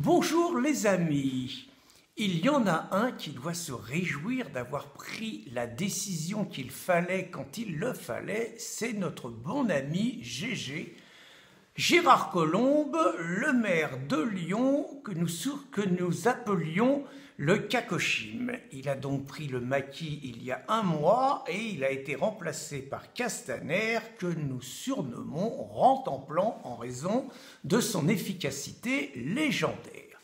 Bonjour les amis, il y en a un qui doit se réjouir d'avoir pris la décision qu'il fallait quand il le fallait, c'est notre bon ami Gégé, Gérard Collomb, le maire de Lyon que nous appelions le Cacochim. Il a donc pris le maquis il y a un mois et il a été remplacé par Castaner que nous surnommons Rantanplan en raison de son efficacité légendaire.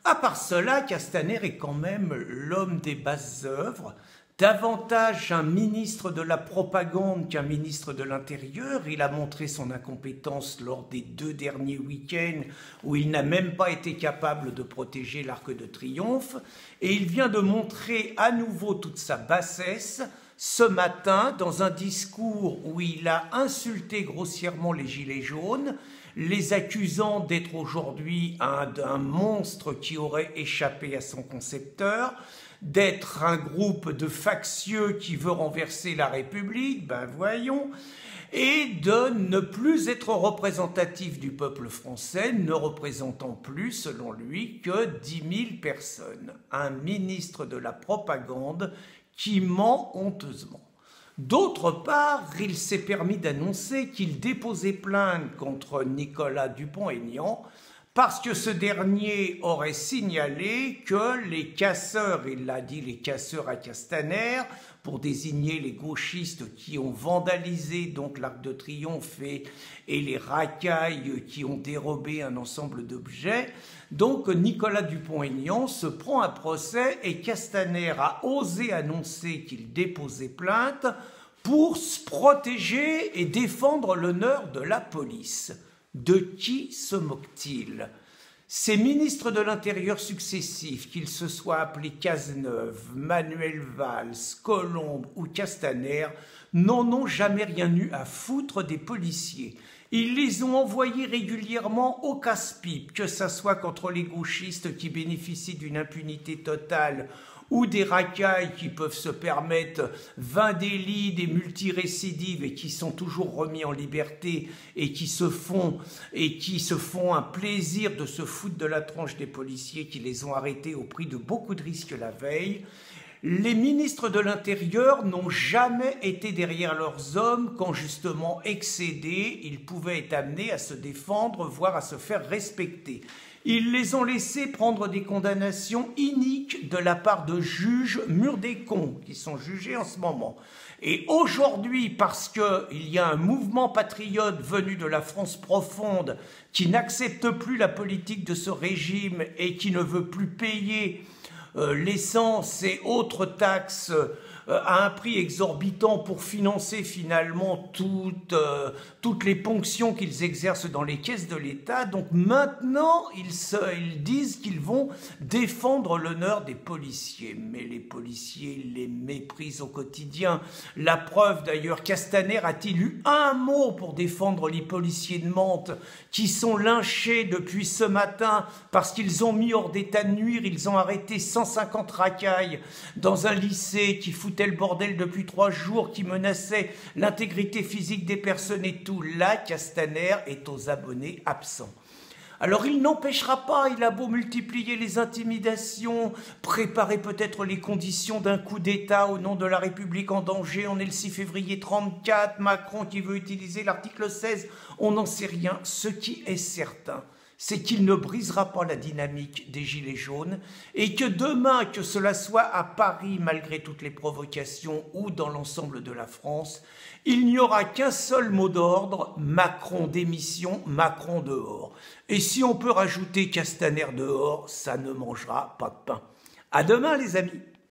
À part cela, Castaner est quand même l'homme des basses œuvres, davantage un ministre de la propagande qu'un ministre de l'Intérieur. Il a montré son incompétence lors des 2 derniers week-ends où il n'a même pas été capable de protéger l'Arc de Triomphe. Et il vient de montrer à nouveau toute sa bassesse ce matin dans un discours où il a insulté grossièrement les Gilets jaunes, les accusant d'être aujourd'hui un monstre qui aurait échappé à son concepteur, d'être un groupe de factieux qui veut renverser la République, ben voyons, et de ne plus être représentatif du peuple français, ne représentant plus, selon lui, que 10 000 personnes. Un ministre de la propagande qui ment honteusement. D'autre part, il s'est permis d'annoncer qu'il déposait plainte contre Nicolas Dupont-Aignan parce que ce dernier aurait signalé que les casseurs, il l'a dit les casseurs à Castaner, pour désigner les gauchistes qui ont vandalisé donc l'Arc de Triomphe et les racailles qui ont dérobé un ensemble d'objets. Donc Nicolas Dupont-Aignan se prend un procès et Castaner a osé annoncer qu'il déposait plainte pour se protéger et défendre l'honneur de la police. De qui se moque-t-il? Ces ministres de l'Intérieur successifs, qu'ils se soient appelés Cazeneuve, Manuel Valls, Collomb ou Castaner, n'en ont jamais rien eu à foutre des policiers. Ils les ont envoyés régulièrement au casse-pipe, que ce soit contre les gauchistes qui bénéficient d'une impunité totale ou des racailles qui peuvent se permettre 20 délits, des multirécidives et qui sont toujours remis en liberté et qui se font un plaisir de se foutre de la tronche des policiers qui les ont arrêtés au prix de beaucoup de risques la veille. Les ministres de l'Intérieur n'ont jamais été derrière leurs hommes quand justement excédés, ils pouvaient être amenés à se défendre, voire à se faire respecter. Ils les ont laissés prendre des condamnations iniques de la part de juges murs des cons qui sont jugés en ce moment. Et aujourd'hui, parce qu'il y a un mouvement patriote venu de la France profonde qui n'accepte plus la politique de ce régime et qui ne veut plus payer l'essence et autres taxes à un prix exorbitant pour financer finalement toutes les ponctions qu'ils exercent dans les caisses de l'État. Donc maintenant, ils disent qu'ils vont défendre l'honneur des policiers. Mais les policiers les méprisent au quotidien. La preuve d'ailleurs, Castaner a-t-il eu un mot pour défendre les policiers de Mantes qui sont lynchés depuis ce matin parce qu'ils ont mis hors d'état de nuire, ils ont arrêté 150 racailles dans un lycée qui foutait le bordel depuis 3 jours, qui menaçait l'intégrité physique des personnes et tout. Là, Castaner est aux abonnés absents. Alors il n'empêchera pas, il a beau multiplier les intimidations, préparer peut-être les conditions d'un coup d'État au nom de la République en danger. On est le 6 février 34, Macron qui veut utiliser l'article 16, on n'en sait rien. Ce qui est certain, c'est qu'il ne brisera pas la dynamique des Gilets jaunes et que demain, que cela soit à Paris malgré toutes les provocations ou dans l'ensemble de la France, il n'y aura qu'un seul mot d'ordre, Macron démission, Macron dehors. Et si on peut rajouter Castaner dehors, ça ne mangera pas de pain. À demain les amis.